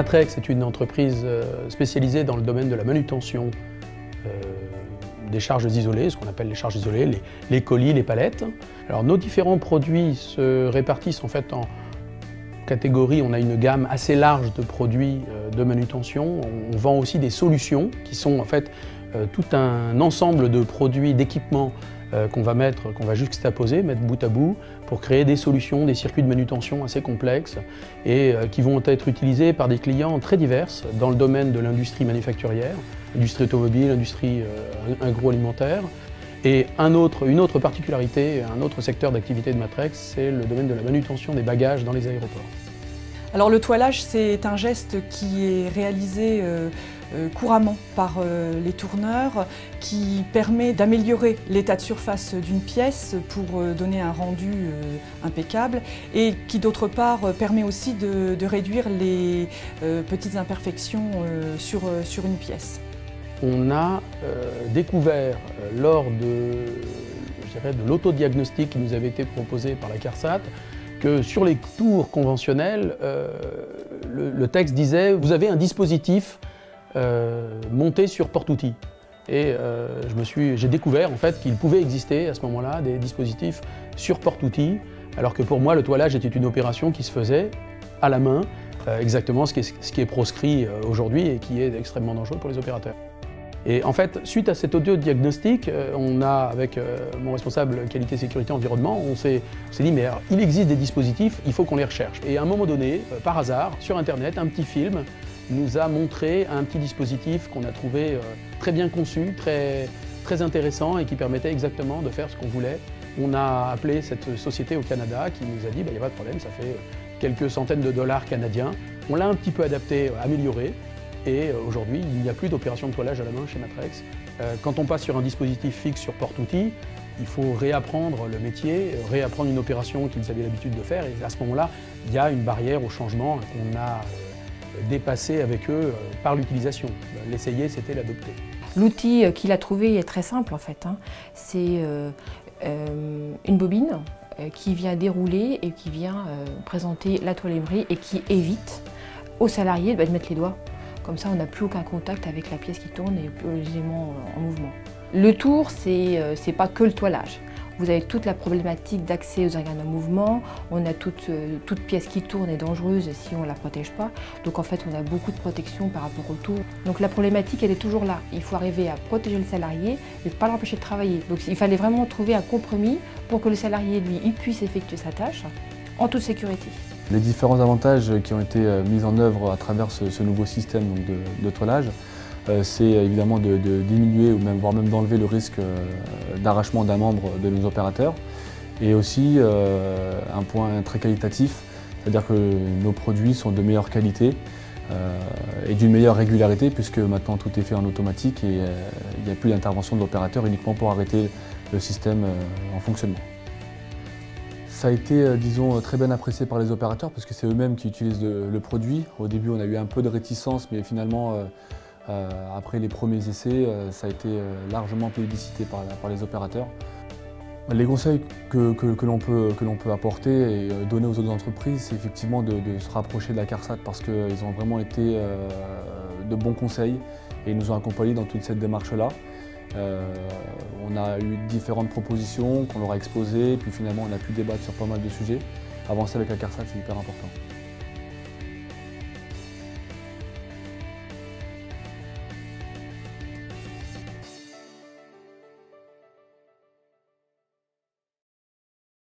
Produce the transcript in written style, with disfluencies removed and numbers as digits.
Matrex est une entreprise spécialisée dans le domaine de la manutention des charges isolées, ce qu'on appelle les charges isolées, les colis, les palettes. Alors nos différents produits se répartissent en fait en catégories. On a une gamme assez large de produits de manutention. On vend aussi des solutions qui sont en fait tout un ensemble de produits, d'équipements qu'on va juxtaposer, mettre bout à bout pour créer des solutions, des circuits de manutention assez complexes et qui vont être utilisés par des clients très divers dans le domaine de l'industrie manufacturière, industrie automobile, industrie agroalimentaire. Et une autre particularité, un autre secteur d'activité de Matrex, c'est le domaine de la manutention des bagages dans les aéroports. Alors le toilage, c'est un geste qui est réalisé couramment par les tourneurs, qui permet d'améliorer l'état de surface d'une pièce pour donner un rendu impeccable et qui d'autre part permet aussi de réduire les petites imperfections sur une pièce. On a découvert lors de l'autodiagnostic qui nous avait été proposé par la CARSAT que sur les tours conventionnels, le texte disait « vous avez un dispositif monté sur porte-outils ». Et j'ai découvert en fait qu'il pouvait exister à ce moment-là des dispositifs sur porte-outils, alors que pour moi le toilage était une opération qui se faisait à la main, exactement ce qui est proscrit aujourd'hui et qui est extrêmement dangereux pour les opérateurs. Et en fait, suite à cet audio-diagnostic, on a, avec mon responsable qualité, sécurité, environnement, on s'est dit mais alors, il existe des dispositifs, il faut qu'on les recherche. Et à un moment donné, par hasard, sur Internet, un petit film nous a montré un petit dispositif qu'on a trouvé très bien conçu, très intéressant et qui permettait exactement de faire ce qu'on voulait. On a appelé cette société au Canada qui nous a dit il n'y a pas de problème, ça fait quelques centaines de dollars canadiens. On l'a un petit peu adapté, amélioré. Et aujourd'hui, il n'y a plus d'opération de toilage à la main chez Matrex. Quand on passe sur un dispositif fixe sur porte-outils, il faut réapprendre le métier, réapprendre une opération qu'ils avaient l'habitude de faire. Et à ce moment-là, il y a une barrière au changement qu'on a dépassée avec eux par l'utilisation. L'essayer, c'était l'adopter. L'outil qu'il a trouvé est très simple en fait. C'est une bobine qui vient dérouler et qui vient présenter la toilerie et qui évite aux salariés de mettre les doigts. Comme ça, on n'a plus aucun contact avec la pièce qui tourne et les éléments en mouvement. Le tour, c'est pas que le toilage. Vous avez toute la problématique d'accès aux organes en mouvement. On a toute pièce qui tourne est dangereuse si on ne la protège pas. Donc en fait, on a beaucoup de protection par rapport au tour. Donc la problématique, elle est toujours là. Il faut arriver à protéger le salarié et pas l'empêcher de travailler. Donc il fallait vraiment trouver un compromis pour que le salarié, lui, il puisse effectuer sa tâche en toute sécurité. Les différents avantages qui ont été mis en œuvre à travers ce nouveau système de toilage, c'est évidemment de diminuer ou voire même d'enlever le risque d'arrachement d'un membre de nos opérateurs. Et aussi un point très qualitatif, c'est-à-dire que nos produits sont de meilleure qualité et d'une meilleure régularité puisque maintenant tout est fait en automatique et il n'y a plus d'intervention de l'opérateur uniquement pour arrêter le système en fonctionnement. Ça a été, disons, très bien apprécié par les opérateurs parce que c'est eux-mêmes qui utilisent le produit. Au début, on a eu un peu de réticence, mais finalement, après les premiers essais, ça a été largement plébiscité par les opérateurs. Les conseils que l'on peut apporter et donner aux autres entreprises, c'est effectivement de se rapprocher de la CARSAT parce qu'ils ont vraiment été de bons conseils et ils nous ont accompagnés dans toute cette démarche-là. On a eu différentes propositions qu'on leur a exposées, puis finalement on a pu débattre sur pas mal de sujets. Avancer avec la CARSAT, c'est hyper important.